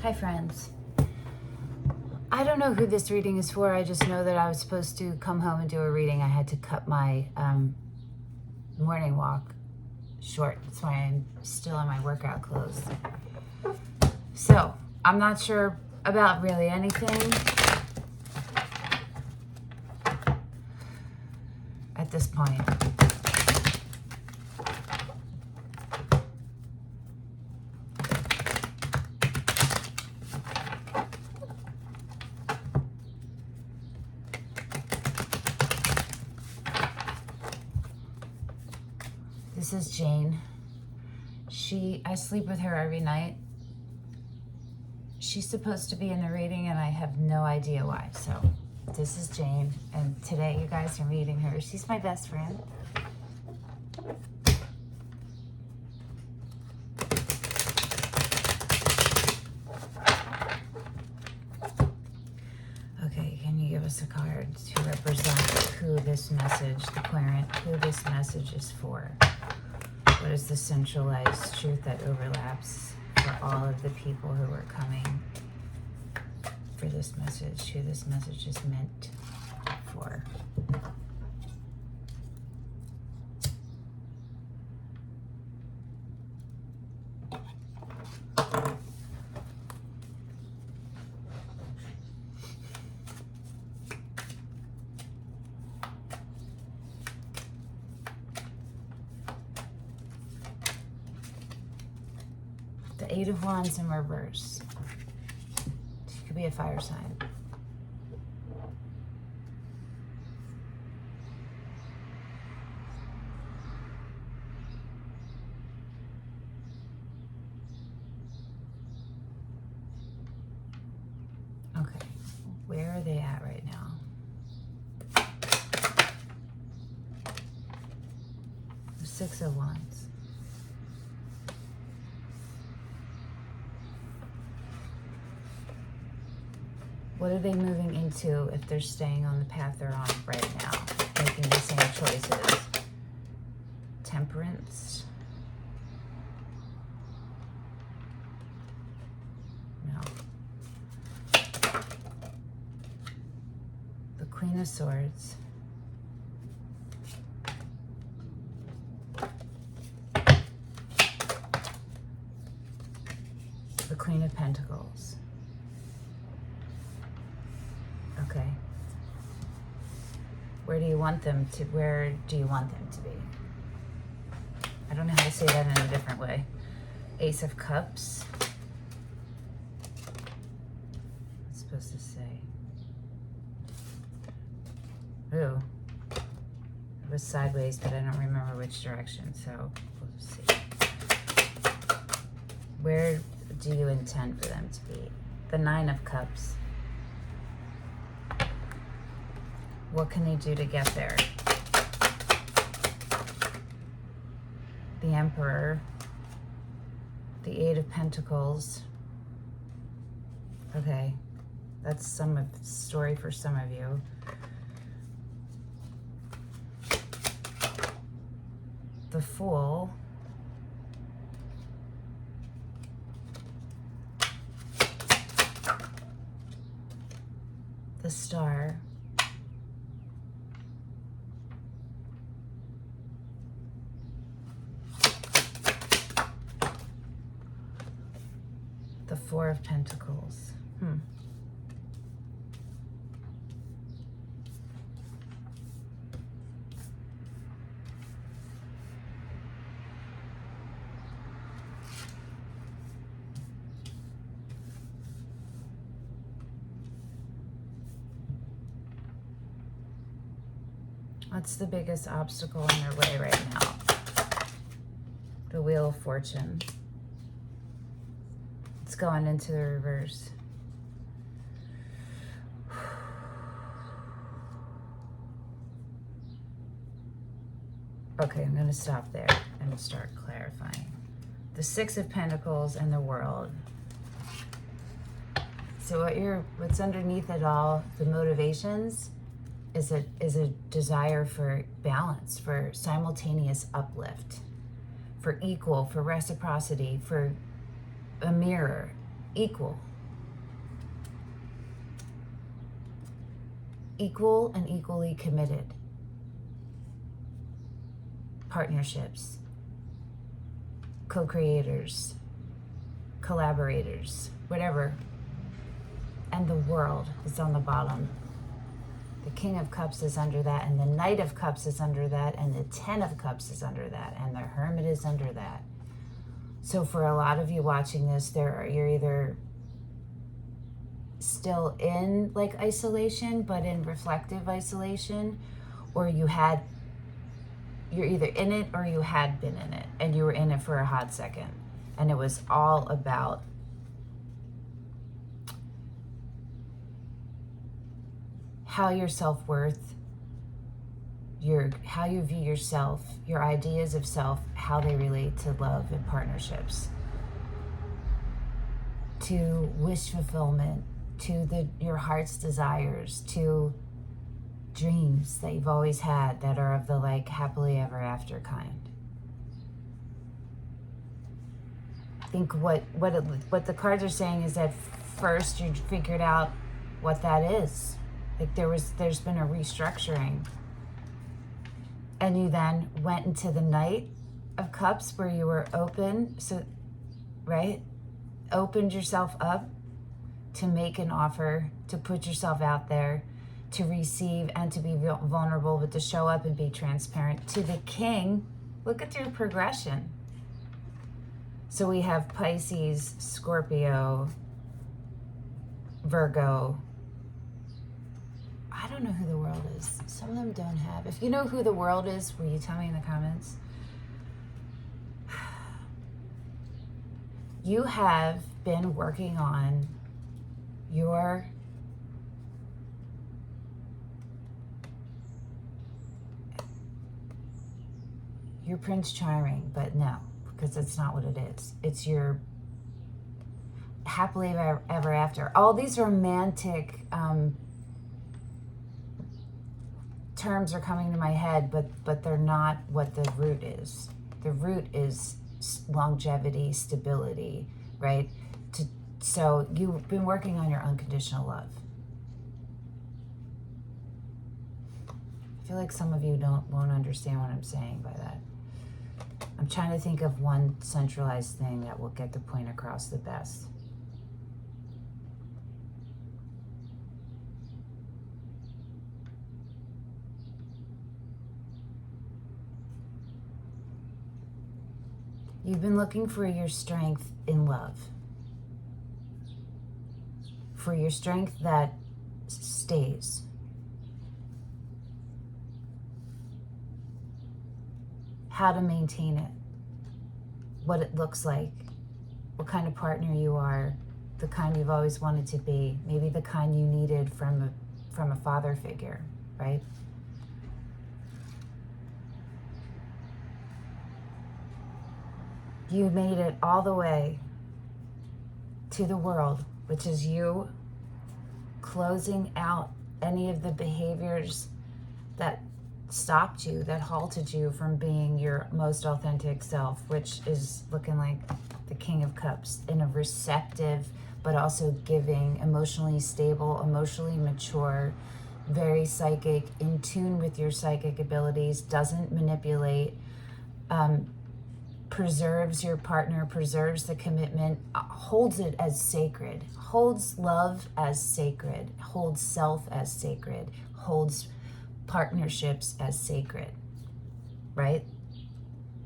Hi friends. I don't know who this reading is for. I just know that I was supposed to come home and do a reading. I had to cut my morning walk short. That's why I'm still in my workout clothes. So I'm not sure about really anything at this point. This is Jane. I sleep with her every night. She's supposed to be in the reading and I have no idea why. So this is Jane, and today you guys are meeting her. She's my best friend. Okay, can you give us a card to represent who this message, the querent, who this message is for? What is the centralized truth that overlaps for all of the people who are coming for this message, who this message is meant for? The Eight of Wands in reverse. She could be a fire sign. Okay, where are they at right now? The Six of Wands. What are they moving into if they're staying on the path they're on right now, making the same choices? Temperance? No. The Queen of Swords. The Queen of Pentacles. Okay. Where do you want them to be? I don't know how to say that in a different way. Ace of Cups. What's it supposed to say? Ooh. It was sideways, but I don't remember which direction, so we'll see. Where do you intend for them to be? The Nine of Cups. What can they do to get there? The Emperor. The Eight of Pentacles. Okay. That's some of the story for some of you. The Fool. The Star. The Four of Pentacles. What's the biggest obstacle in their way right now? The Wheel of Fortune. It's going into the reverse. Okay, I'm going to stop there and start clarifying. The Six of Pentacles and the World. So what's underneath it all, the motivations, is a desire for balance, for simultaneous uplift, for equal, for reciprocity, for a mirror, equal. Equal and equally committed. Partnerships. Co-creators. Collaborators. Whatever. And the world is on the bottom. The King of Cups is under that, and the Knight of Cups is under that, and the Ten of Cups is under that, and the Hermit is under that. So for a lot of you watching this, you're either still in like isolation, but in reflective isolation, or you're either in it or you had been in it, and you were in it for a hot second, and it was all about how your self-worth, how you view yourself, your ideas of self, how they relate to love and partnerships, to wish fulfillment, to your heart's desires, to dreams that you've always had that are of the like happily ever after kind. I think what the cards are saying is that first you figured out what that is. Like there's been a restructuring. And you then went into the Knight of Cups where you were open, so, right? Opened yourself up to make an offer, to put yourself out there, to receive and to be vulnerable, but to show up and be transparent. To the King, look at your progression. So we have Pisces, Scorpio, Virgo. I don't know who the world is. Some of them don't have. If you know who the world is, will you tell me in the comments? You have been working on your Prince Charming, but no, because that's not what it is. It's your happily ever after. All these romantic terms are coming to my head, but they're not what the root is. The root is longevity, stability, right? So you've been working on your unconditional love. I feel like some of you won't understand what I'm saying by that. I'm trying to think of one centralized thing that will get the point across the best. You've been looking for your strength in love. For your strength that stays. How to maintain it. What it looks like. What kind of partner you are. The kind you've always wanted to be. Maybe the kind you needed from a father figure, right? You made it all the way to the world, which is you closing out any of the behaviors that stopped you, that halted you from being your most authentic self, which is looking like the King of Cups in a receptive, but also giving, emotionally stable, emotionally mature, very psychic, in tune with your psychic abilities, doesn't manipulate, preserves your partner, preserves the commitment, holds it as sacred, holds love as sacred, holds self as sacred, holds partnerships as sacred, right?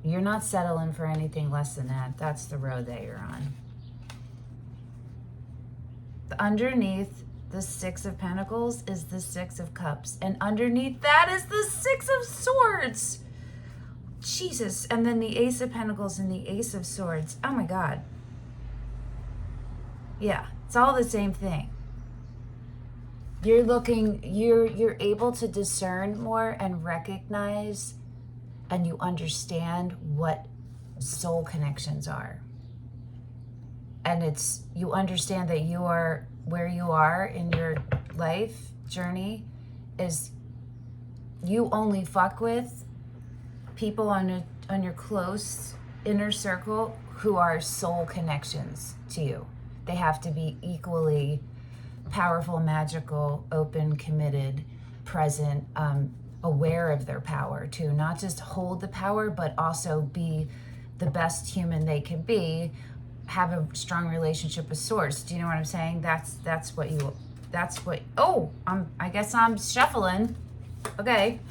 You're not settling for anything less than that. That's the road that you're on. Underneath the Six of Pentacles is the Six of Cups, and underneath that is the Six of Swords. Jesus, and then the Ace of Pentacles and the Ace of Swords. Oh my God. Yeah, it's all the same thing. You're able to discern more and recognize, and you understand what soul connections are. And you understand that you are where you are in your life journey is you only fuck with people on your close inner circle who are soul connections to you. They have to be equally powerful, magical, open, committed, present, aware of their power too. Not just hold the power, but also be the best human they can be, have a strong relationship with source. Do you know what I'm saying? That's what, oh, I guess I'm shuffling. Okay.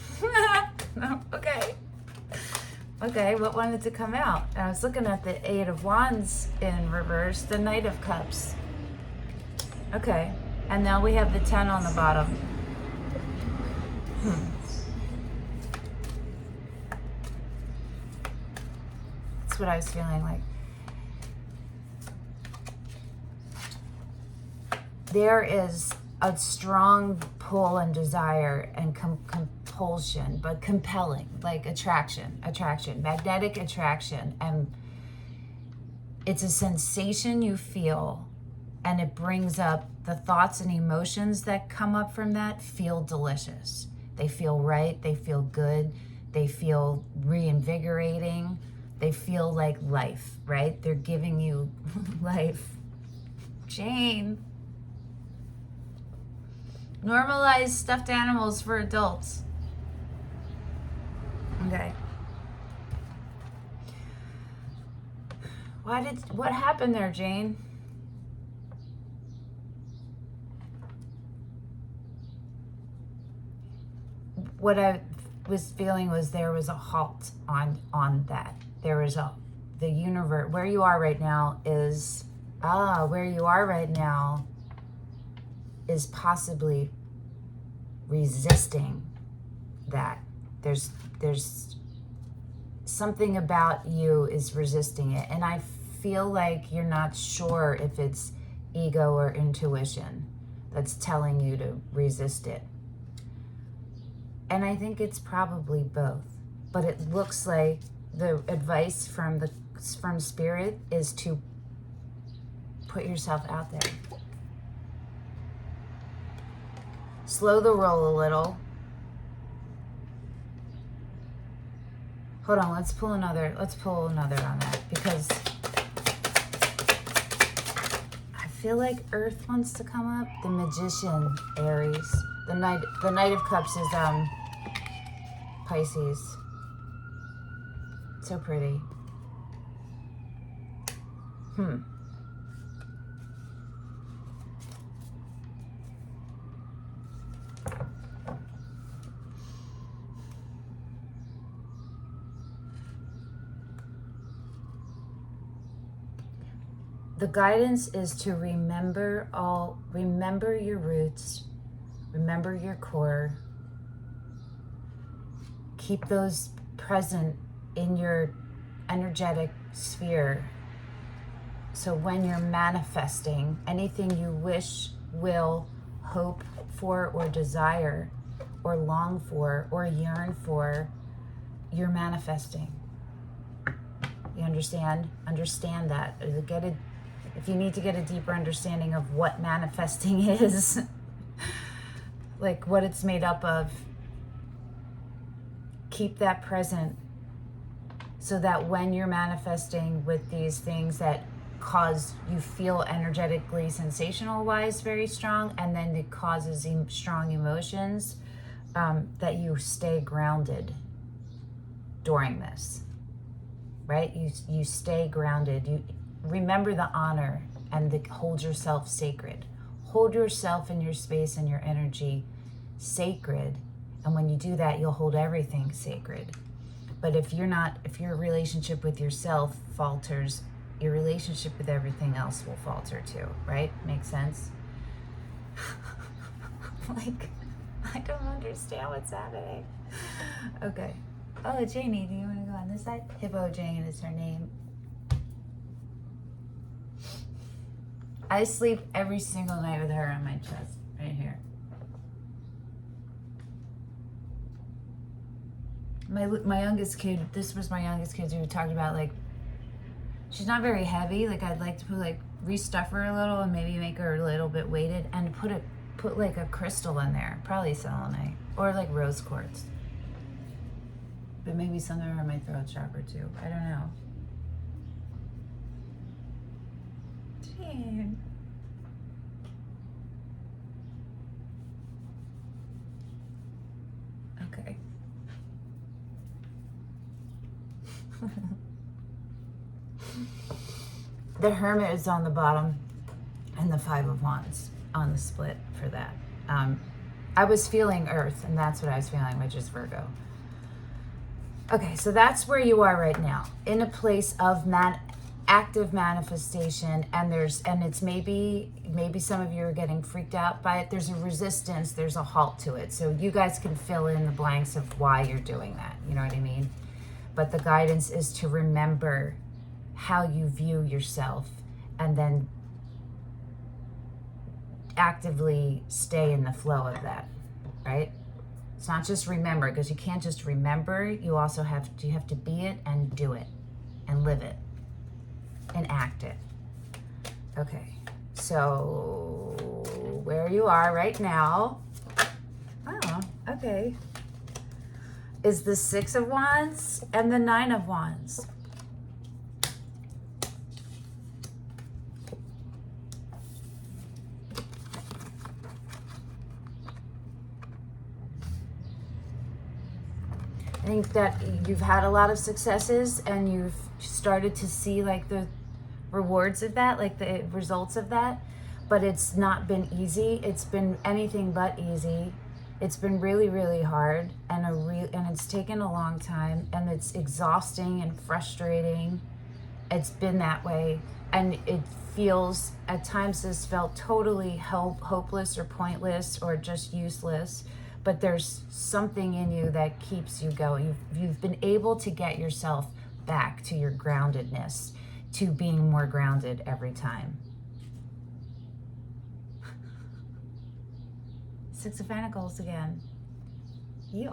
Okay. Okay, what wanted to come out? I was looking at the Eight of Wands in reverse, the Knight of Cups. Okay, and now we have the 10 on the bottom. That's what I was feeling like. There is a strong pull and desire and compulsion, but compelling, like attraction, magnetic attraction. And it's a sensation you feel, and it brings up the thoughts and emotions that come up from that feel delicious. They feel right, they feel good, they feel reinvigorating, they feel like life, right? They're giving you life. Jane. Normalize stuffed animals for adults. Okay. What happened there, Jane? What I was feeling was there was a halt on that. There was the universe, where you are right now is, where you are right now is possibly resisting that. There's something about you is resisting it. And I feel like you're not sure if it's ego or intuition that's telling you to resist it. And I think it's probably both. But it looks like the advice from Spirit is to put yourself out there. Slow the roll a little. Hold on, let's pull another on that, because I feel like Earth wants to come up. The Magician, Aries. The Knight of Cups is Pisces. So pretty. The guidance is to remember your roots, remember your core, keep those present in your energetic sphere. So when you're manifesting anything you wish, will, hope for, or desire, or long for, or yearn for, you're manifesting. You understand? Understand that. If you need to get a deeper understanding of what manifesting is, like what it's made up of, keep that present so that when you're manifesting with these things that cause you feel energetically, sensational wise very strong, and then it causes strong emotions, that you stay grounded during this, right? You stay grounded. You remember the honor and hold yourself sacred. Hold yourself and your space and your energy sacred. And when you do that, you'll hold everything sacred. But if your relationship with yourself falters, your relationship with everything else will falter too, right? Makes sense? Like, I don't understand what's happening. Okay. Oh, Janie, do you want to go on this side? Hippo Jane is her name. I sleep every single night with her on my chest, right here. My youngest kid, this was my youngest kid who talked about, like, she's not very heavy. Like, I'd like to restuff her a little and maybe make her a little bit weighted and put like a crystal in there, probably selenite or like rose quartz. But maybe something around my throat chakra too. I don't know. Jane. The Hermit is on the bottom and the Five of Wands on the split for that. I was feeling Earth, and that's what I was feeling, which is Virgo. Okay, so that's where you are right now, in a place of active manifestation, and it's maybe some of you are getting freaked out by it. There's a resistance, there's a halt to it. So you guys can fill in the blanks of why you're doing that. You know what I mean? But the guidance is to remember how you view yourself, and then actively stay in the flow of that, right? It's not just remember, because you can't just remember. You also have to be it and do it and live it and act it. Okay, so where you are right now, oh, okay, is the Six of Wands and the Nine of Wands. I think that you've had a lot of successes, and you've started to see like the rewards of that, like the results of that, but it's not been easy. It's been anything but easy. It's been really, really hard, and it's taken a long time, and it's exhausting and frustrating. It's been that way, and it feels, at times this felt totally hopeless or pointless or just useless. But there's something in you that keeps you going. You've been able to get yourself back to your groundedness, to being more grounded every time. Six of Pentacles again. Yeah.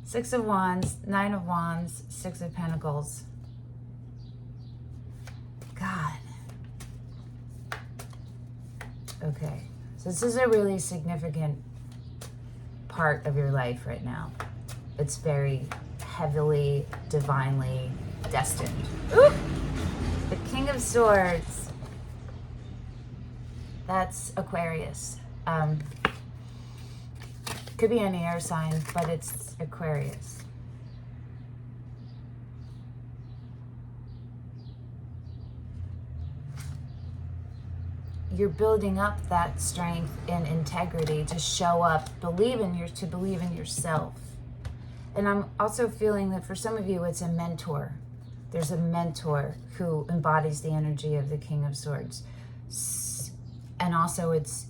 Six of Wands, Nine of Wands, Six of Pentacles. God. Okay. So this is a really significant part of your life right now. It's very heavily, divinely destined. Ooh! The King of Swords. That's Aquarius. Could be any air sign, but it's Aquarius. You're building up that strength and integrity to show up, to believe in yourself. And I'm also feeling that for some of you, it's a mentor. There's a mentor who embodies the energy of the King of Swords. And also it's,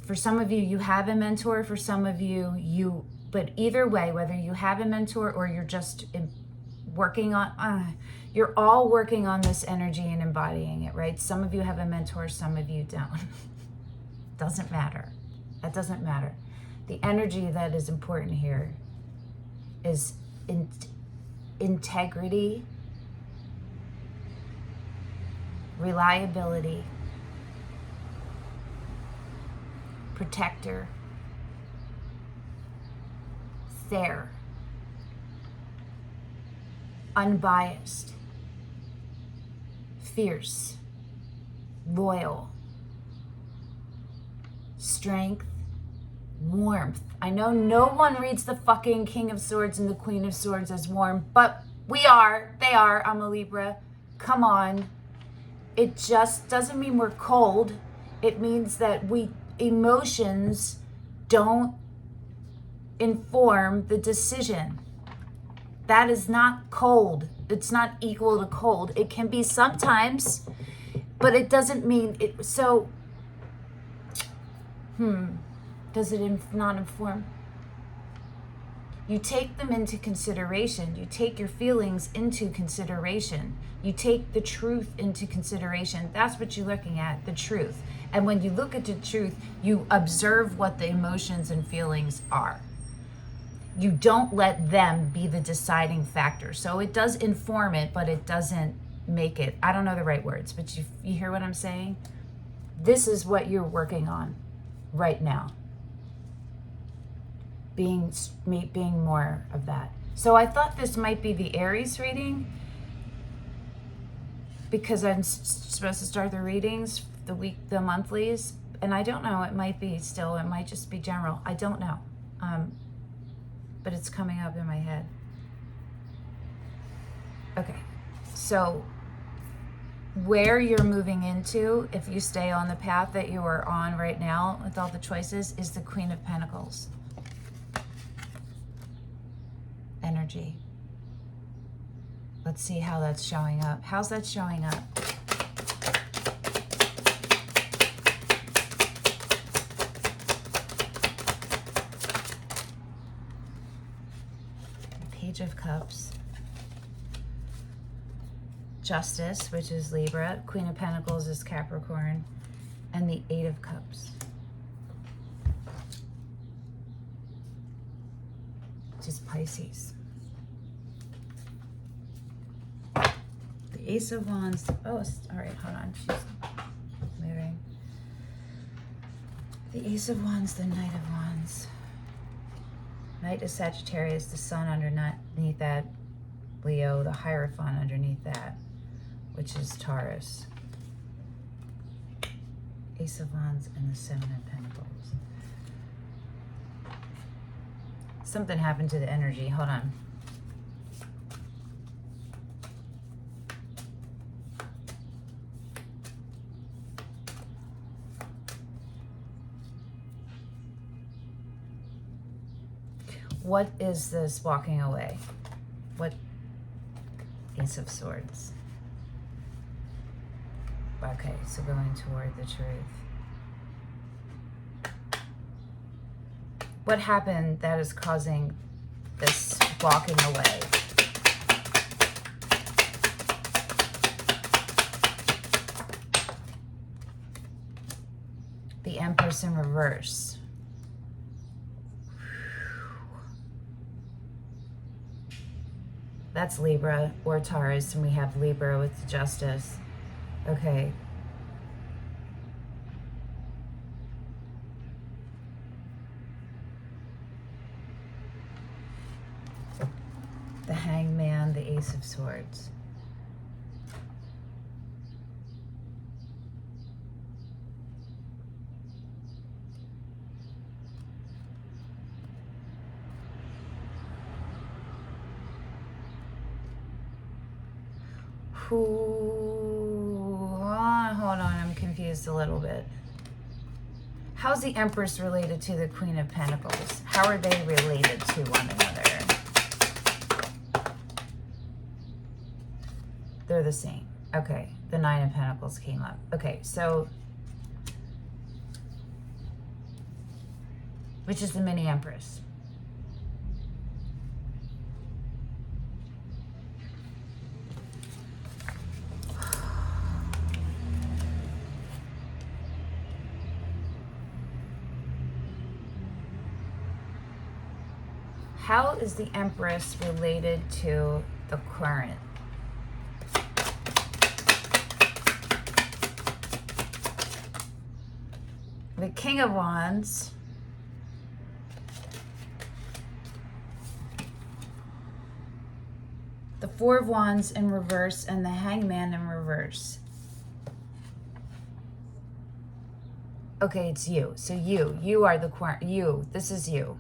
for some of you, you have a mentor. For some of you, but either way, whether you have a mentor or you're just working on, you're all working on this energy and embodying it, right? Some of you have a mentor, some of you don't. Doesn't matter. That doesn't matter. The energy that is important here is integrity, reliability, protector, fair, unbiased, fierce, loyal, strength, warmth. I know no one reads the fucking King of Swords and the Queen of Swords as warm, but they are. I'm a Libra. Come on. It just doesn't mean we're cold. It means that emotions don't inform the decision. That is not cold. It's not equal to cold. It can be sometimes, but it doesn't mean it. So, does it not inform? You take them into consideration. You take your feelings into consideration. You take the truth into consideration. That's what you're looking at, the truth. And when you look at the truth, you observe what the emotions and feelings are. You don't let them be the deciding factor. So it does inform it, but it doesn't make it. I don't know the right words, but you hear what I'm saying? This is what you're working on right now. Being more of that. So I thought this might be the Aries reading, because I'm supposed to start the readings, the monthlies, and I don't know, it might be still, it might just be general. I don't know. But it's coming up in my head. Okay, so where you're moving into, if you stay on the path that you are on right now with all the choices, is the Queen of Pentacles energy. Let's see how that's showing up. How's that showing up? Page of Cups. Justice, which is Libra. Queen of Pentacles is Capricorn. And the Eight of Cups, which is Pisces. The Ace of Wands. Oh, all right, hold on. She's moving. The Ace of Wands, the Knight of Wands. Knight is Sagittarius, the Sun underneath that, Leo, the Hierophant underneath that, which is Taurus. Ace of Wands and the Seven of Pentacles. Something happened to the energy. Hold on. What is this walking away? What? Ace of Swords. Okay, so going toward the truth. What happened that is causing this walking away? The Empress in reverse. That's Libra or Taurus, and we have Libra with the Justice. Okay. The Hangman, the Ace of Swords. Hold on, I'm confused a little bit. How's the Empress related to the Queen of Pentacles? How are they related to one another? They're the same. Okay, the Nine of Pentacles came up. Okay, so, which is the mini Empress? How is the Empress related to the current? The King of Wands. The Four of Wands in reverse and the Hangman in reverse. Okay, it's you. So you are the this is you.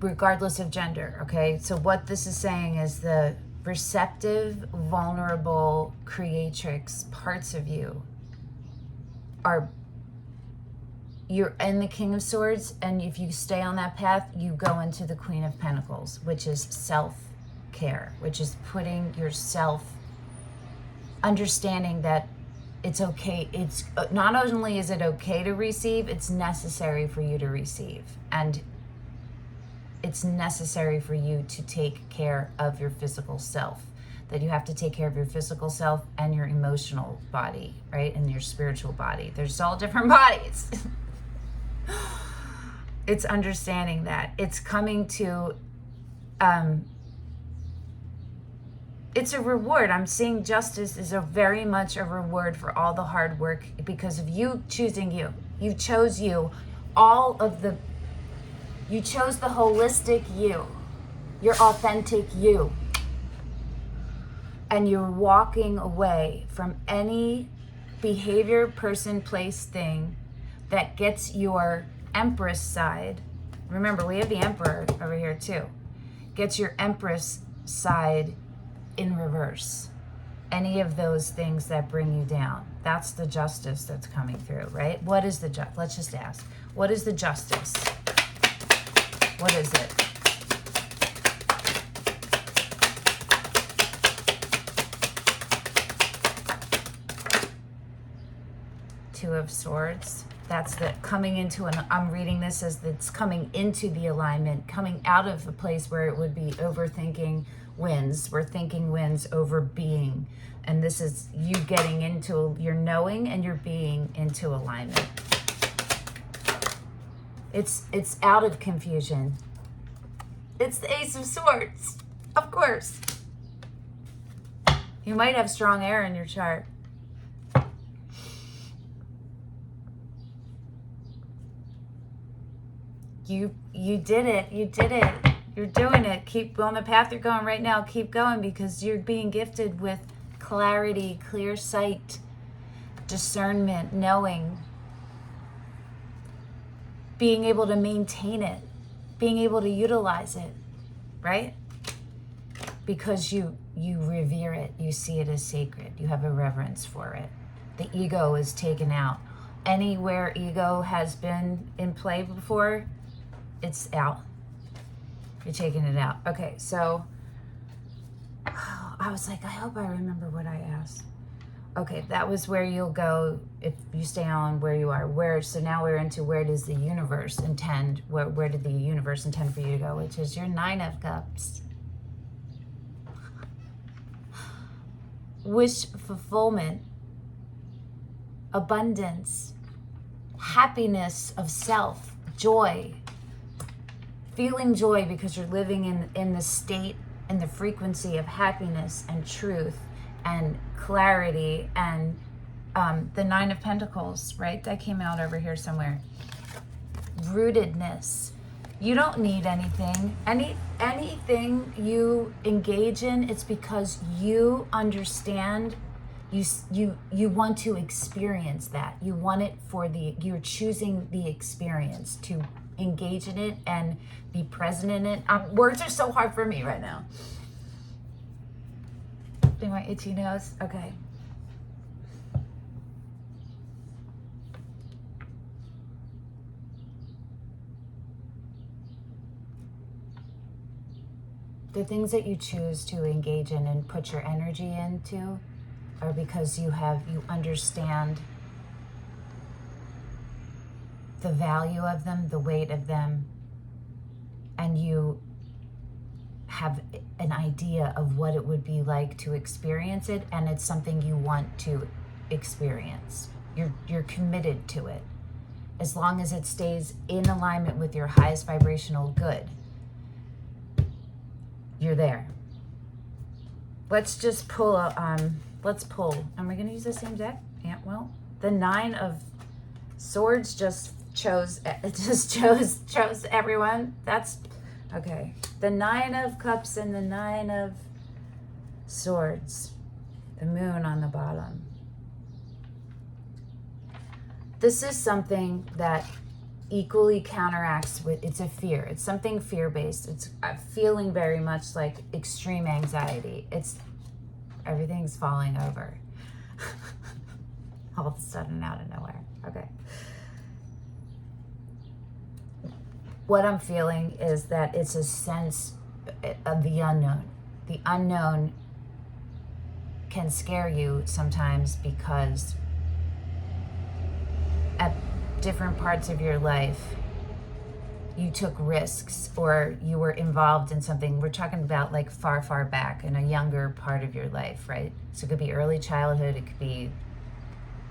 Regardless of gender, okay? So what this is saying is the receptive, vulnerable, creatrix parts of you you're in the King of Swords, and if you stay on that path, you go into the Queen of Pentacles, which is self-care, which is putting yourself, understanding that it's okay. It's not only is it okay to receive, it's necessary for you to receive. And it's necessary for you to take care of your physical self. That you have to take care of your physical self and your emotional body, right? And your spiritual body. There's all different bodies. It's understanding that. It's coming to, it's a reward. I'm seeing justice is very much a reward for all the hard work because of you choosing you. You chose you. You chose the holistic you, your authentic you. And you're walking away from any behavior, person, place, thing that gets your Empress side. Remember, we have the Emperor over here too. gets your Empress side in reverse. Any of those things that bring you down. That's the justice that's coming through, right? What is the justice? Let's just ask. What is the justice? What is it? Two of Swords. That's the coming into an, I'm reading this as it's coming into the alignment, coming out of a place where it would be overthinking wins, where thinking wins over being. And this is you getting into your knowing and your being into alignment. It's out of confusion. It's the Ace of Swords, of course. You might have strong air in your chart. You did it. You did it. You're doing it. Keep on the path you're going right now. Keep going, because you're being gifted with clarity, clear sight, discernment, knowing, being able to maintain it, being able to utilize it, right? Because you revere it. You see it as sacred. You have a reverence for it. The ego is taken out. Anywhere ego has been in play before, it's out. You're taking it out. Okay, so I was like, I hope I remember what I asked. Okay, that was where you'll go if you stay on where you are. So now we're into where does the universe intend, where did the universe intend for you to go, which is your Nine of Cups. Wish fulfillment, abundance, happiness of self, joy. Feeling joy because you're living in the state and the frequency of happiness and truth and clarity and the Nine of Pentacles, right? That came out over here somewhere. Rootedness. You don't need anything. Anything you engage in, it's because you understand. You want to experience that. You want it for you're choosing the experience to engage in it and be present in it. Words are so hard for me right now. Do my itchy nose? Okay. The things that you choose to engage in and put your energy into are because you understand the value of them, the weight of them, and you have an idea of what it would be like to experience it, and it's something you want to experience. You're committed to it. As long as it stays in alignment with your highest vibrational good, you're there. Let's just pull let's pull. Am I going to use the same deck? Yeah, well, the Nine of Swords chose everyone. That's okay. The Nine of Cups and the Nine of Swords. The Moon on the bottom. This is something that equally counteracts with, it's a fear. It's something fear-based. It's feeling very much like extreme anxiety. Everything's falling over. All of a sudden, out of nowhere. Okay. What I'm feeling is that it's a sense of the unknown. The unknown can scare you sometimes because at different parts of your life, you took risks or you were involved in something. We're talking about like far, far back in a younger part of your life, right? So it could be early childhood, it could be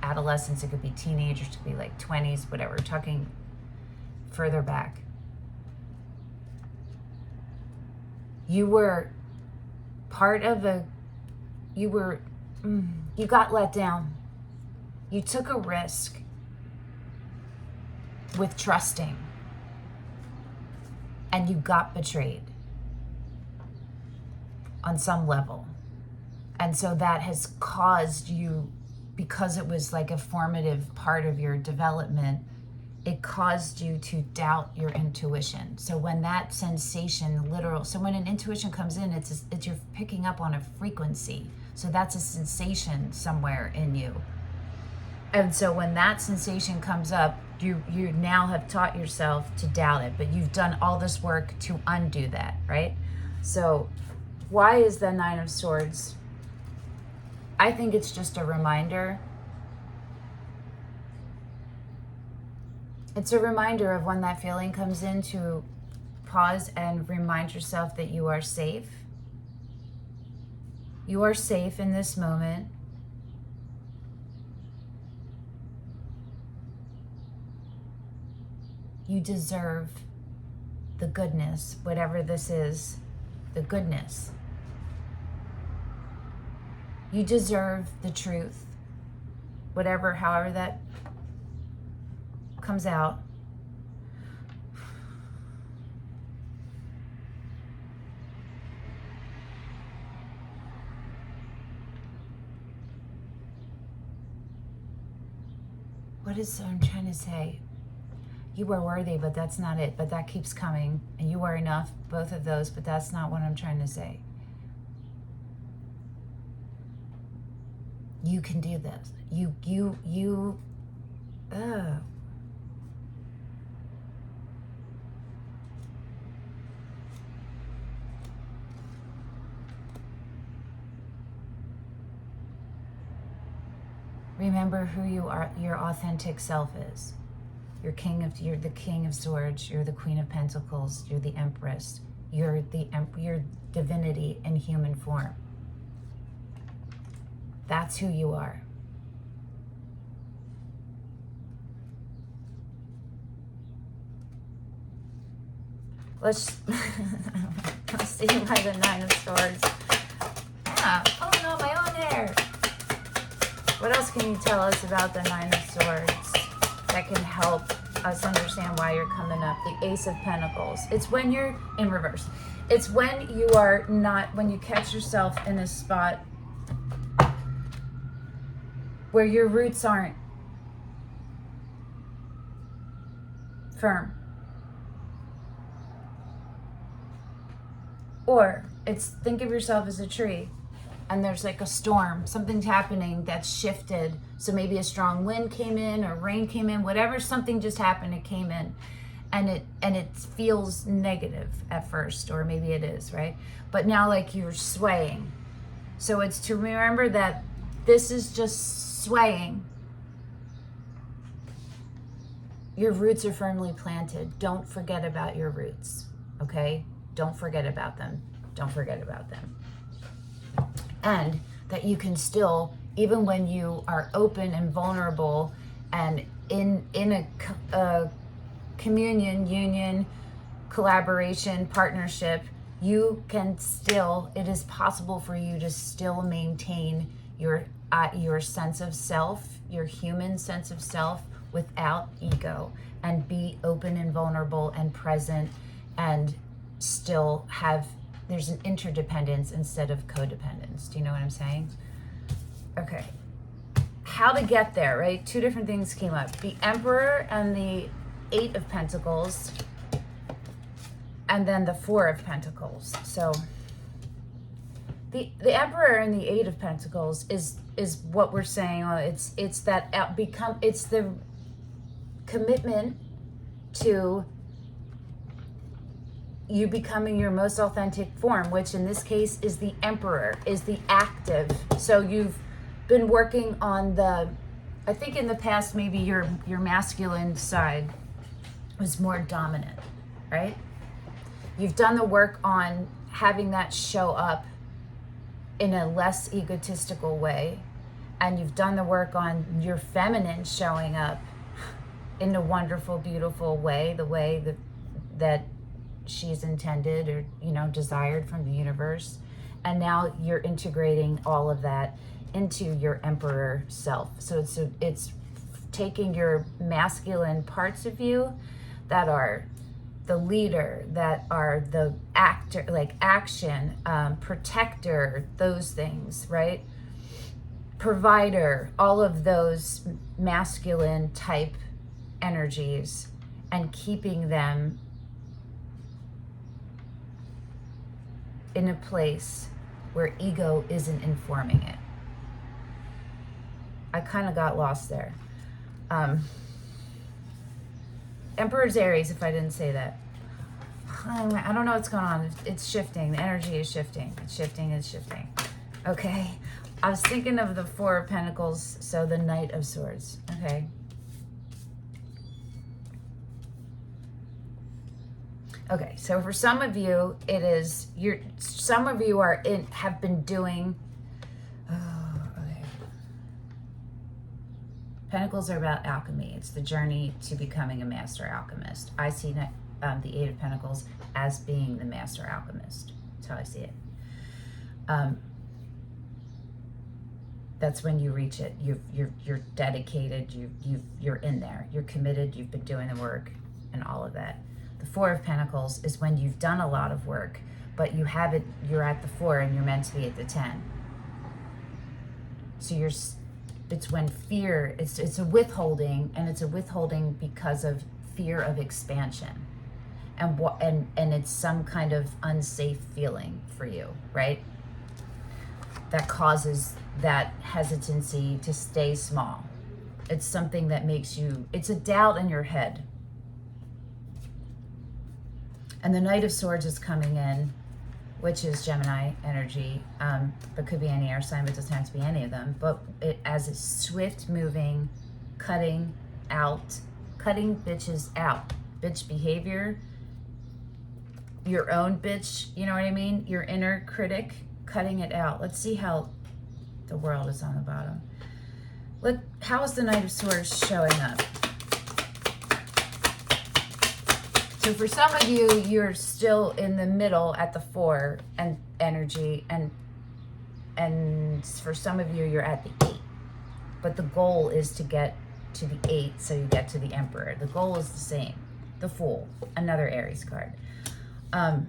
adolescence, it could be teenagers, it could be like 20s, whatever. We're talking further back. You were part of you got let down. You took a risk with trusting, and you got betrayed on some level. And so that has caused you, because it was like a formative part of your development, it caused you to doubt your intuition. So when that sensation, so when an intuition comes in, it's you're picking up on a frequency. So that's a sensation somewhere in you. And so when that sensation comes up, you now have taught yourself to doubt it, but you've done all this work to undo that, right? So why is the Nine of Swords? I think it's just a reminder. It's a reminder of when that feeling comes in to pause and remind yourself that you are safe. You are safe in this moment. You deserve the goodness, whatever this is, the goodness. You deserve the truth, however that comes out. What I'm trying to say? You are worthy, but that's not it. But that keeps coming. And you are enough, both of those, but that's not what I'm trying to say. You can do this. Remember who you are, your authentic self is. You're the King of Swords, you're the Queen of Pentacles, you're the Empress, you're divinity in human form. That's who you are. Let's see why the Nine of Swords. Yeah, pulling out my own hair. What else can you tell us about the Nine of Swords that can help us understand why you're coming up? The Ace of Pentacles. It's when you're in reverse. It's when you are not, when you catch yourself in a spot where your roots aren't firm. Or think of yourself as a tree and there's like a storm, something's happening that's shifted. So maybe a strong wind came in or rain came in, whatever, something just happened, it came in. And it feels negative at first, or maybe it is, right? But now like you're swaying. So it's to remember that this is just swaying. Your roots are firmly planted. Don't forget about your roots, okay? Don't forget about them. Don't forget about them. And that you can still, even when you are open and vulnerable and in a communion, union, collaboration, partnership, you can still, it is possible for you to still maintain your sense of self, your human sense of self without ego, and be open and vulnerable and present and still have, there's an interdependence instead of codependence. Do you know what I'm saying? Okay. How to get there, right? Two different things came up. The Emperor and the Eight of Pentacles, and then the Four of Pentacles. So the Emperor and the Eight of Pentacles is what we're saying. It's the commitment to you becoming your most authentic form, which in this case is the Emperor, is the active. So you've been working on I think in the past maybe your masculine side was more dominant, right? You've done the work on having that show up in a less egotistical way, and you've done the work on your feminine showing up in a wonderful, beautiful way, the way that she's intended or, desired from the universe. And now you're integrating all of that into your Emperor self. So it's taking your masculine parts of you that are the leader, that are the actor, like action, protector, those things, right? Provider, all of those masculine type energies and keeping them in a place where ego isn't informing it. I kind of got lost there. Emperor's Aries, if I didn't say that. I don't know what's going on. It's shifting. The energy is shifting. It's shifting. It's shifting. Okay. I was thinking of the Four of Pentacles, so the Knight of Swords. Okay. Okay, so for some of you, it is some of you have been doing. Oh, okay. Pentacles are about alchemy. It's the journey to becoming a master alchemist. I see the Eight of Pentacles as being the master alchemist. That's how I see it. That's when you reach it. You're dedicated. You're in there. You're committed. You've been doing the work, and all of that. The Four of Pentacles is when you've done a lot of work, but you're at the 4 and you're meant to be at the 10. So it's when fear, it's a withholding, and it's a withholding because of fear of expansion. And it's some kind of unsafe feeling for you, right? That causes that hesitancy to stay small. It's something that makes you, it's a doubt in your head. And the Knight of Swords is coming in, which is Gemini energy, but could be any air sign, but it doesn't have to be any of them. But as a swift moving, cutting bitches out. Bitch behavior, your own bitch, you know what I mean? Your inner critic, cutting it out. Let's see how the world is on the bottom. How is the Knight of Swords showing up? So for some of you, you're still in the middle at the 4 and energy, and for some of you, you're at the 8. But the goal is to get to the 8, so you get to the Emperor. The goal is the same. The Fool, another Aries card. Yeah,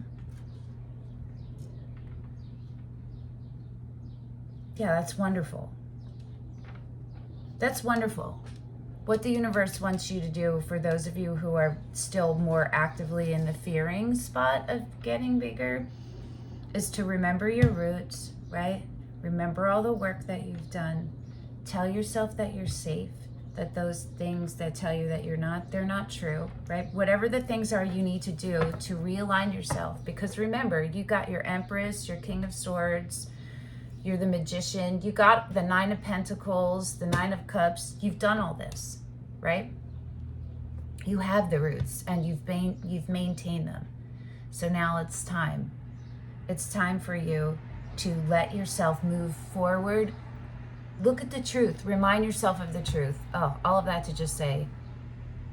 that's wonderful. That's wonderful. What the universe wants you to do, for those of you who are still more actively in the fearing spot of getting bigger, is to remember your roots, right? Remember all the work that you've done. Tell yourself that you're safe, that those things that tell you that you're not, they're not true, right? Whatever the things are you need to do to realign yourself. Because remember, you got your Empress, your King of Swords, you're the Magician, you got the 9 of Pentacles, the 9 of Cups. You've done all this, right? You have the roots, and you've maintained them. So now it's time. It's time for you to let yourself move forward. Look at the truth. Remind yourself of the truth. Oh, all of that to just say,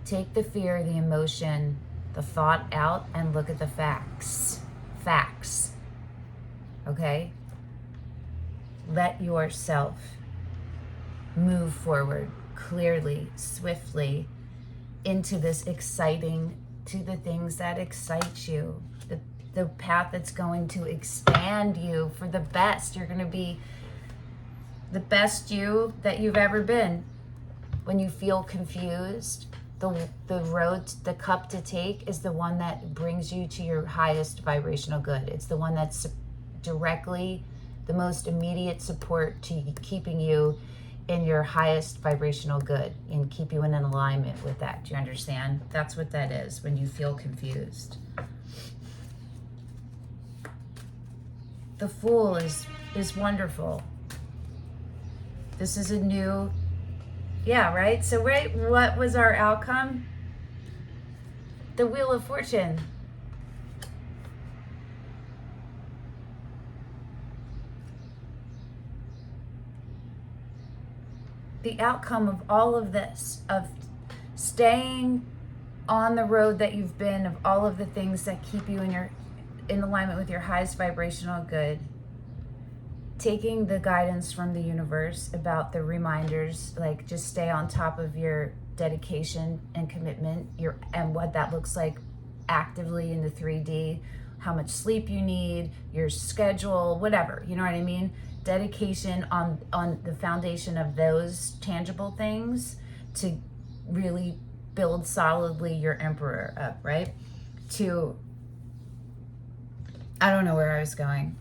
take the fear, the emotion, the thought out, and look at the facts. Facts. Okay? Let yourself move forward clearly, swiftly, into this exciting, to the things that excite you, the path that's going to expand you for the best. You're going to be the best you that you've ever been. When you feel confused, the road, the cup to take is the one that brings you to your highest vibrational good. It's the one that's directly the most immediate support to keeping you in your highest vibrational good and keep you in an alignment with that. Do you understand? That's what that is when you feel confused. The Fool is wonderful. This is a new, yeah, right? So right, what was our outcome? The Wheel of Fortune. The outcome of all of this, of staying on the road that you've been, of all of the things that keep you in alignment with your highest vibrational good, taking the guidance from the universe about the reminders, like just stay on top of your dedication and commitment, and what that looks like actively in the 3D, how much sleep you need, your schedule, whatever, you know what I mean? Dedication on the foundation of those tangible things to really build solidly your Emperor up, right? To, I don't know where I was going.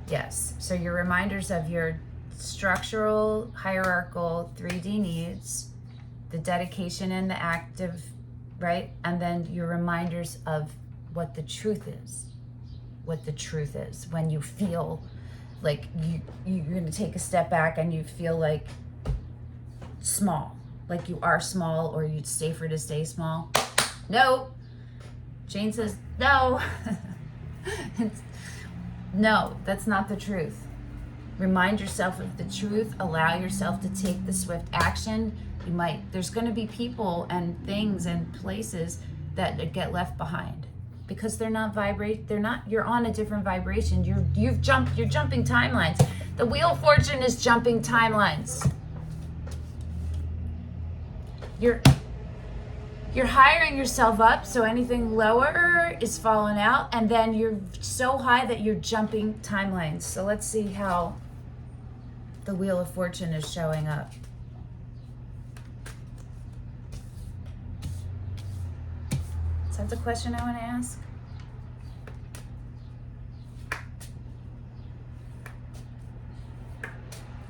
Yes, so your reminders of your structural, hierarchical 3D needs, the dedication and the active, right? And then your reminders of what the truth is. What the truth is when you feel like you're going to take a step back and you feel like small, like you are small, or you'd safer to stay small. No. Jane says, no. No, that's not the truth. Remind yourself of the truth. Allow yourself to take the swift action. There's going to be people and things and places that get left behind because they're not you're on a different vibration. You're jumping timelines. The Wheel of Fortune is jumping timelines. You're hiring yourself up, so anything lower is falling out, and then you're so high that you're jumping timelines. So let's see how the Wheel of Fortune is showing up. Is that the question I want to ask?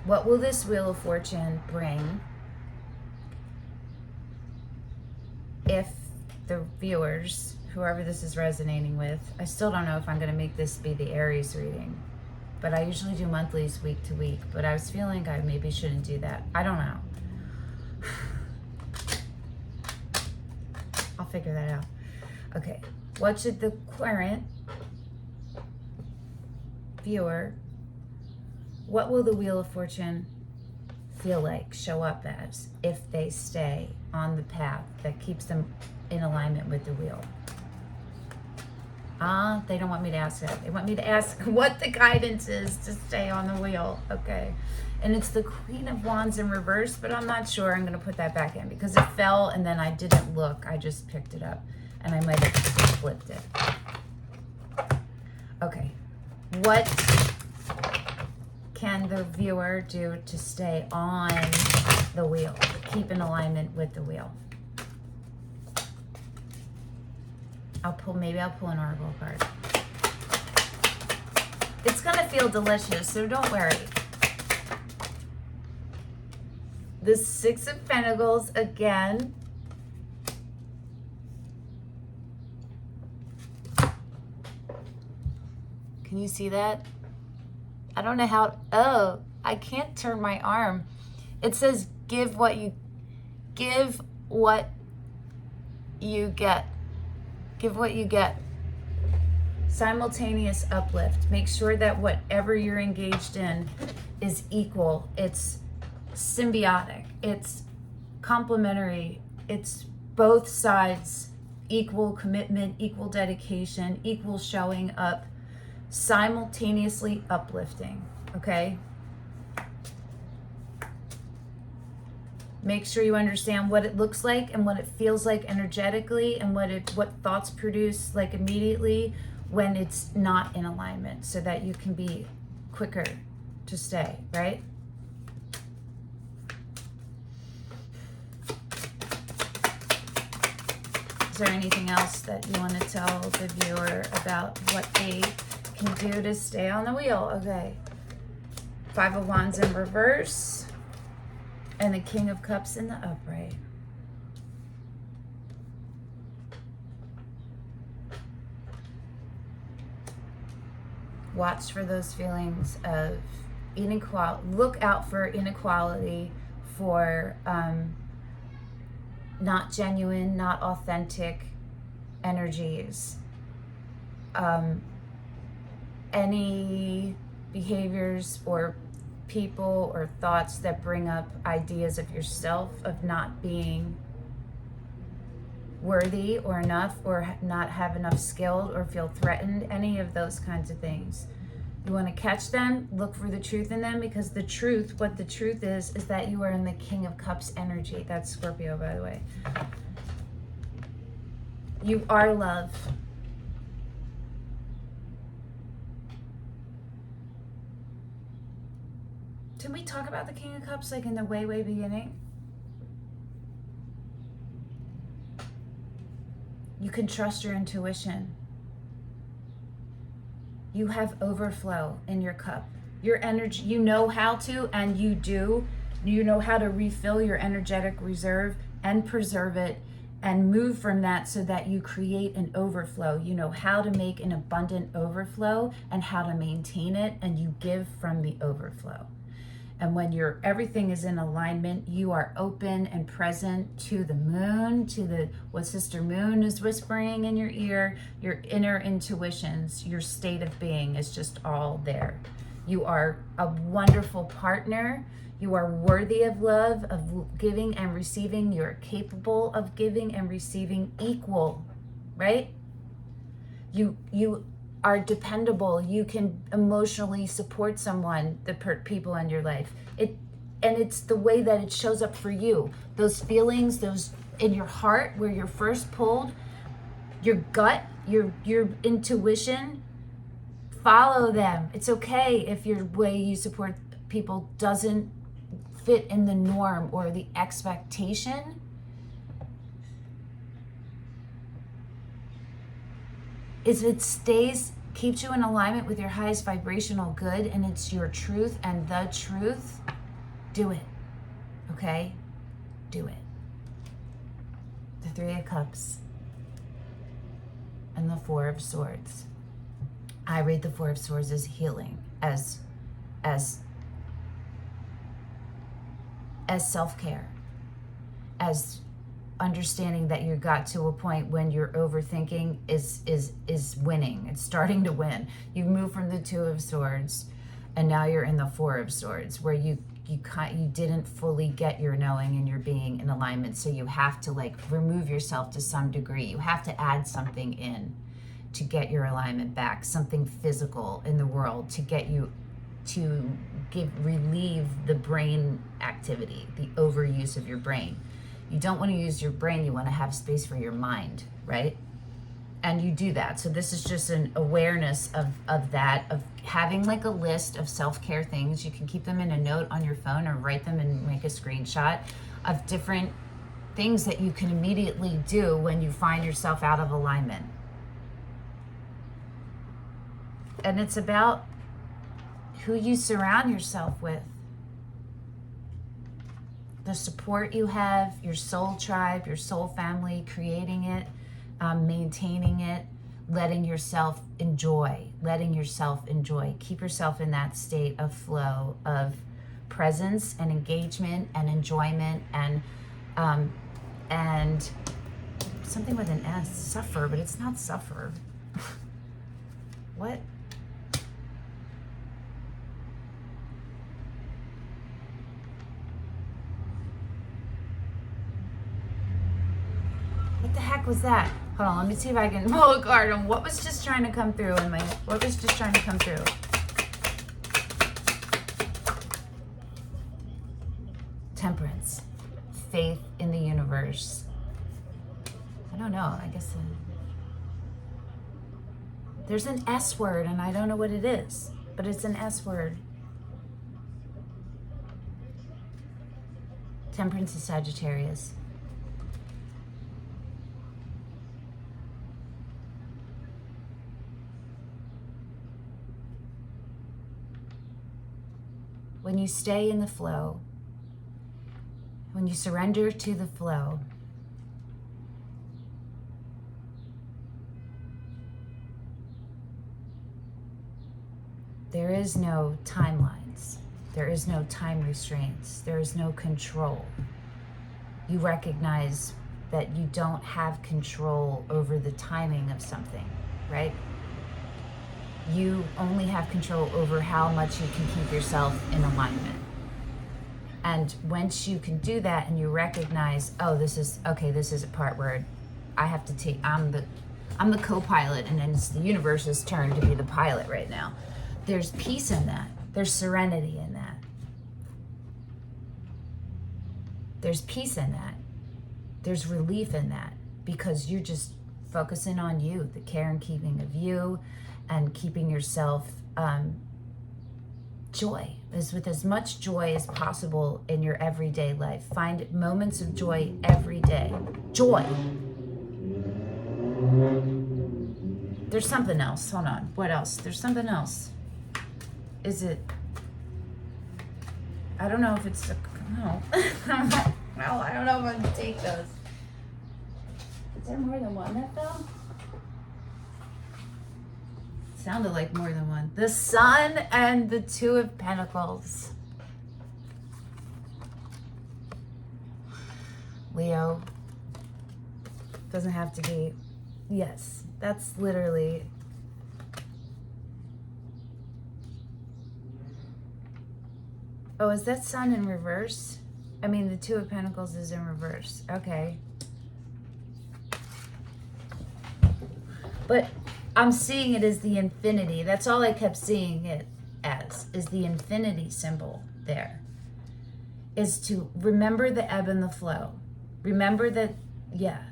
What will this Wheel of Fortune bring if the viewers, whoever this is resonating with, I still don't know if I'm going to make this be the Aries reading, but I usually do monthlies week to week, but I was feeling I maybe shouldn't do that. I don't know. I'll figure that out. Okay, what should the current viewer, what will the Wheel of Fortune feel like, show up as, if they stay on the path that keeps them in alignment with the wheel? They don't want me to ask that. They want me to ask what the guidance is to stay on the wheel. Okay. And it's the Queen of Wands in reverse, but I'm not sure. I'm going to put that back in because it fell and then I didn't look. I just picked it up and I might have flipped it. Okay. What can the viewer do to stay on the wheel, keep in alignment with the wheel? Maybe I'll pull an Oracle card. It's gonna feel delicious, so don't worry. The Six of Pentacles again. Can you see that? I don't know how, oh, I can't turn my arm. It says give what you get. Give what you get. Simultaneous uplift. Make sure that whatever you're engaged in is equal. It's symbiotic. It's complementary. It's both sides, equal commitment, equal dedication, equal showing up, simultaneously uplifting, okay? Make sure you understand what it looks like and what it feels like energetically and what thoughts produce like immediately when it's not in alignment, so that you can be quicker to stay, right? Is there anything else that you want to tell the viewer about what they can do to stay on the wheel? Okay. Five of Wands in reverse. And the King of Cups in the upright. Watch for those feelings of inequality. Look out for inequality, for not genuine, not authentic energies. Any behaviors or people or thoughts that bring up ideas of yourself of not being worthy or enough, or not have enough skill, or feel threatened, any of those kinds of things. You want to catch them, look for the truth in them, because the truth, what the truth is that you are in the King of Cups energy. That's Scorpio, by the way. You are love. talk about the King of Cups like in the way beginning? You can trust your intuition. You have overflow in your cup. Your energy, you know how to, and you do. You know how to refill your energetic reserve and preserve it and move from that so that you create an overflow. You know how to make an abundant overflow and how to maintain it, and you give from the overflow. And when everything is in alignment, you are open and present to the moon, to what Sister Moon is whispering in your ear, your inner intuitions, your state of being is just all there. You are a wonderful partner. You are worthy of love, of giving and receiving. You're capable of giving and receiving equal, right? You are dependable. You can emotionally support someone, the people in your life. And it's the way that it shows up for you. Those feelings, those in your heart where you're first pulled, your gut, your intuition, follow them. It's okay if your way you support people doesn't fit in the norm or the expectation. If it keeps you in alignment with your highest vibrational good, and it's your truth and the truth, do it. Okay? Do it. The Three of Cups and the Four of Swords. I read the Four of Swords as healing, as self-care, as understanding that you got to a point when your overthinking is winning. It's starting to win. You've moved from the Two of Swords, and now you're in the Four of Swords, where you didn't fully get your knowing and your being in alignment. So you have to like remove yourself to some degree. You have to add something in to get your alignment back, something physical in the world to get you to relieve the brain activity, the overuse of your brain. You don't want to use your brain, you want to have space for your mind, right? And you do that. So this is just an awareness of that, of having like a list of self-care things. You can keep them in a note on your phone or write them and make a screenshot of different things that you can immediately do when you find yourself out of alignment. And it's about who you surround yourself with. The support you have, your soul tribe, your soul family, creating it, maintaining it, letting yourself enjoy. Keep yourself in that state of flow, of presence and engagement and enjoyment and something with an S, suffer, but it's not suffer. What? What the heck was that? Hold on, let me see if I can pull a card on what was just trying to come through Temperance. Faith in the universe. I don't know, I guess there's an S word and I don't know what it is, but it's an S word. Temperance is Sagittarius. When you stay in the flow, when you surrender to the flow, there is no timelines. There is no time restraints. There is no control. You recognize that you don't have control over the timing of something, right? You only have control over how much you can keep yourself in alignment. And once you can do that and you recognize, oh, this is a part where I have to take, I'm the co-pilot and then it's the universe's turn to be the pilot right now. There's peace in that. There's serenity in that. There's peace in that. There's relief in that because you're just focusing on you, the care and keeping of you, and keeping yourself joy, is with as much joy as possible in your everyday life. Find moments of joy every day. Joy. There's something else. Hold on. What else? There's something else. Is it? I don't know if it's no. No, I don't know if I'm gonna take those. Is there more than one that fell? Sounded like more than one. The Sun and the Two of Pentacles. Leo. Doesn't have to be. Yes, that's literally. Oh, is that Sun in reverse? I mean, the Two of Pentacles is in reverse. Okay. But I'm seeing it as the infinity. That's all I kept seeing it as, is the infinity symbol there. Is to remember the ebb and the flow. Remember that, yeah,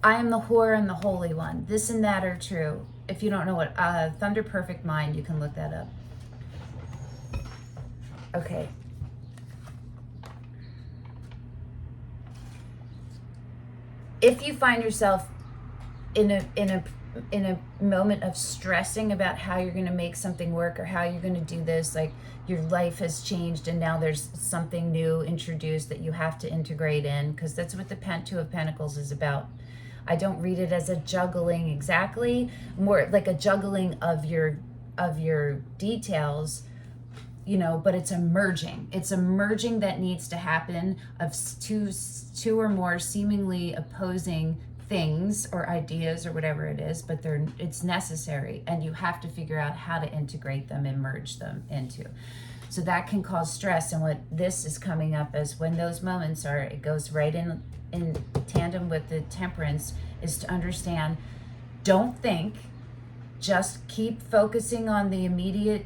I am the whore and the holy one. This and that are true. If you don't know what, Thunder Perfect Mind, you can look that up. Okay. If you find yourself in a moment of stressing about how you're going to make something work or how you're going to do this, like your life has changed and now there's something new introduced that you have to integrate in, because that's what the Two of Pentacles is about. I don't read it as a juggling exactly, more like a juggling of your details, you know, but it's a merging. It's a merging that needs to happen of two or more seemingly opposing things or ideas or whatever it is, but it's necessary, and you have to figure out how to integrate them and merge them into. So that can cause stress, and what this is coming up as when those moments are, it goes right in tandem with the Temperance, is to understand, don't think, just keep focusing on the immediate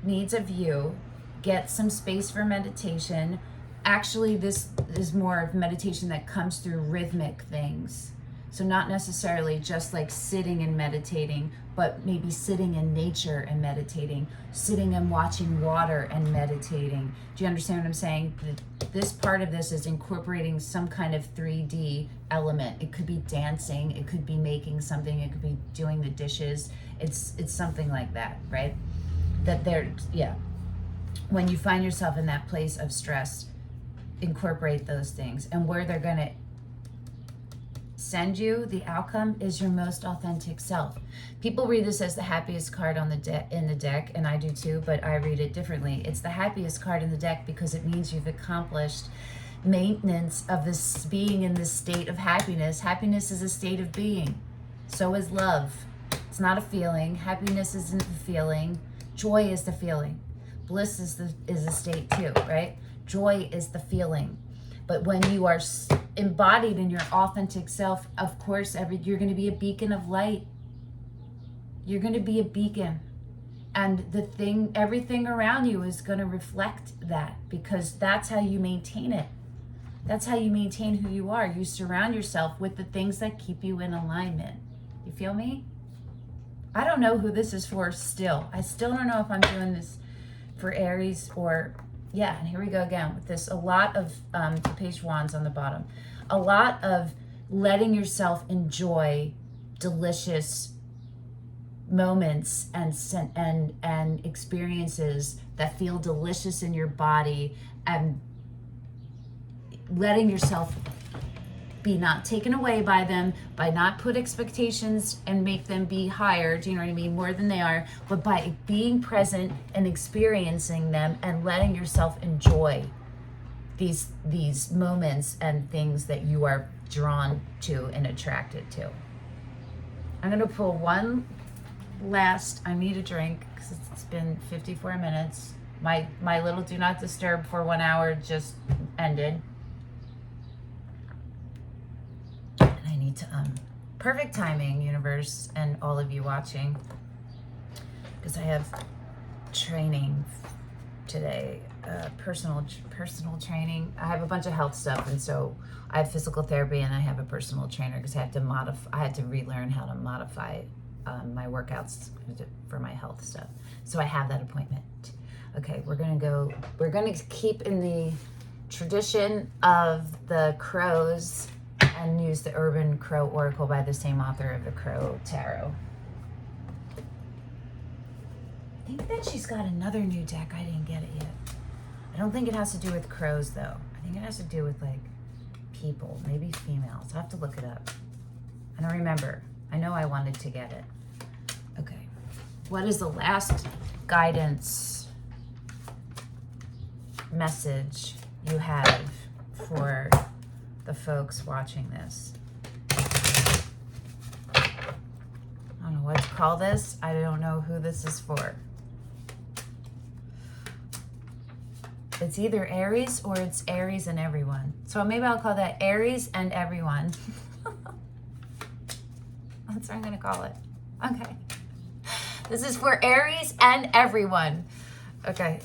needs of you. Get some space for meditation. Actually, this is more of meditation that comes through rhythmic things. So not necessarily just like sitting and meditating, but maybe sitting in nature and meditating, sitting and watching water and meditating. Do you understand what I'm saying? This part of this is incorporating some kind of 3D element. It could be dancing, it could be making something, it could be doing the dishes. It's something like that, right? When you find yourself in that place of stress, incorporate those things, and where they're going to send you, the outcome is your most authentic self. People read this as the happiest card on in the deck, and I do too, but I read it differently. It's the happiest card in the deck because it means you've accomplished maintenance of this being in this state of happiness. Happiness is a state of being. So is love. It's not a feeling. Happiness isn't a feeling. Joy is the feeling. Bliss is a state too, right? Joy is the feeling. But when you are embodied in your authentic self, of course, you're going to be a beacon of light. You're going to be a beacon. And everything around you is going to reflect that, because that's how you maintain it. That's how you maintain who you are. You surround yourself with the things that keep you in alignment. You feel me? I don't know who this is for still. I still don't know if I'm doing this for Aries or, yeah, and here we go again with this. A lot of the Page of Wands on the bottom. A lot of letting yourself enjoy delicious moments and experiences that feel delicious in your body, and letting yourself be not taken away by them, by not put expectations and make them be higher, do you know what I mean, more than they are, but by being present and experiencing them and letting yourself enjoy these moments and things that you are drawn to and attracted to. I'm going to pull one last, I need a drink because it's been 54 minutes. My little do not disturb for 1 hour just ended. Perfect timing, universe, and all of you watching, because I have training today, personal training. I have a bunch of health stuff, and so I have physical therapy, and I have a personal trainer because I had to relearn how to modify my workouts for my health stuff. So I have that appointment. Okay, we're gonna keep in the tradition of the crows and use the Urban Crow Oracle by the same author of the Crow Tarot. I think that she's got another new deck. I didn't get it yet. I don't think it has to do with crows though. I think it has to do with like people, maybe females. I'll have to look it up. I don't remember. I know I wanted to get it. Okay. What is the last guidance message you have for the folks watching this? I don't know what to call this. I don't know who this is for. It's either Aries or it's Aries and everyone. So maybe I'll call that Aries and everyone. That's what I'm going to call it. Okay. This is for Aries and everyone. Okay.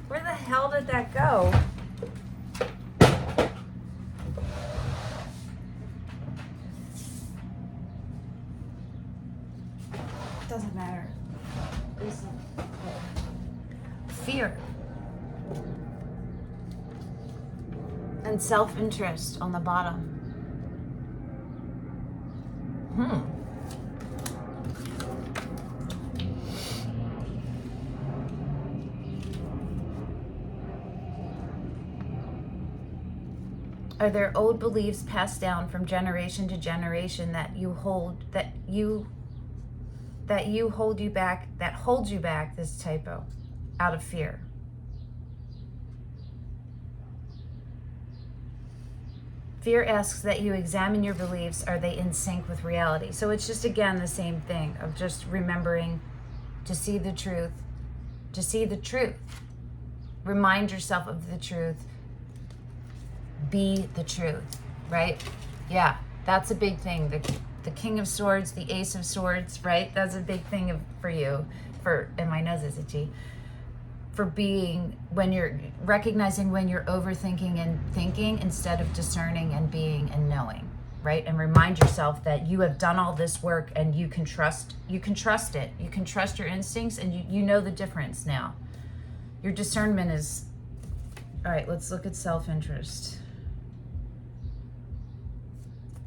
Where the hell did that go? Doesn't matter. Fear and self-interest on the bottom. Are there old beliefs passed down from generation to generation that hold you back, this typo, out of fear? Fear asks that you examine your beliefs. Are they in sync with reality? So it's just, again, the same thing of just remembering to see the truth, Remind yourself of the truth. Be the truth, right? Yeah, that's a big thing. The King of Swords, the Ace of Swords, right? That's a big thing for you. And my nose is itchy. For being, when you're recognizing when you're overthinking and thinking instead of discerning and being and knowing, right? And remind yourself that you have done all this work and you can trust it. You can trust your instincts, and you know the difference now. Your discernment is, all right, let's look at self-interest.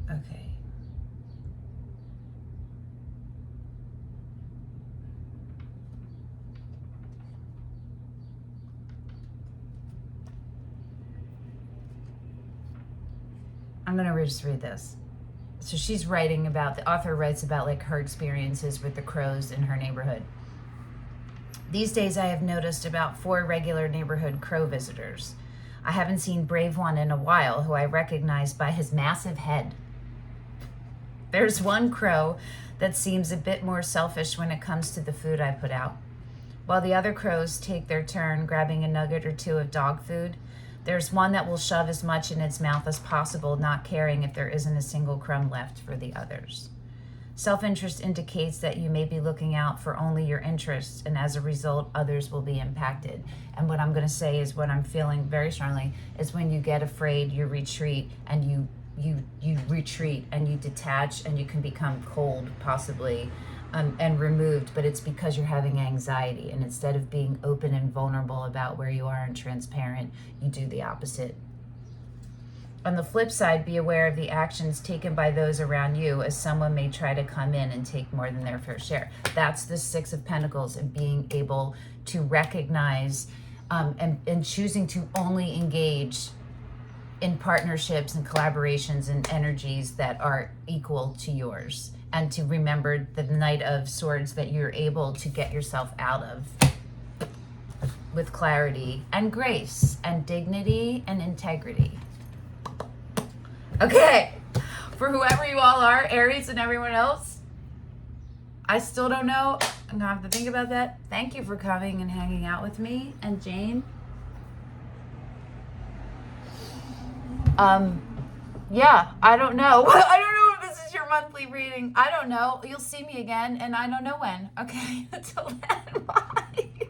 Okay. I'm going to just read this. So she's writing about, the author writes about like her experiences with the crows in her neighborhood. These days I have noticed about 4 regular neighborhood crow visitors. I haven't seen Brave One in a while, who I recognize by his massive head. There's one crow that seems a bit more selfish when it comes to the food I put out. While the other crows take their turn grabbing a nugget or 2 of dog food, there's one that will shove as much in its mouth as possible, not caring if there isn't a single crumb left for the others. Self-interest indicates that you may be looking out for only your interests, and as a result, others will be impacted. And what I'm going to say is, what I'm feeling very strongly is, when you get afraid, you retreat, and you retreat and you detach, and you can become cold, possibly, and removed, but it's because you're having anxiety, and instead of being open and vulnerable about where you are and transparent, you do the opposite. On the flip side, be aware of the actions taken by those around you, as someone may try to come in and take more than their fair share. That's the 6 of Pentacles, and being able to recognize and choosing to only engage in partnerships and collaborations and energies that are equal to yours, and to remember the Knight of Swords that you're able to get yourself out of with clarity and grace and dignity and integrity. Okay, for whoever you all are, Aries and everyone else, I still don't know. I'm gonna have to think about that. Thank you for coming and hanging out with me. And Jane, Yeah, I don't know. I don't know if this is your monthly reading. I don't know. You'll see me again, and I don't know when. Okay, until then, bye.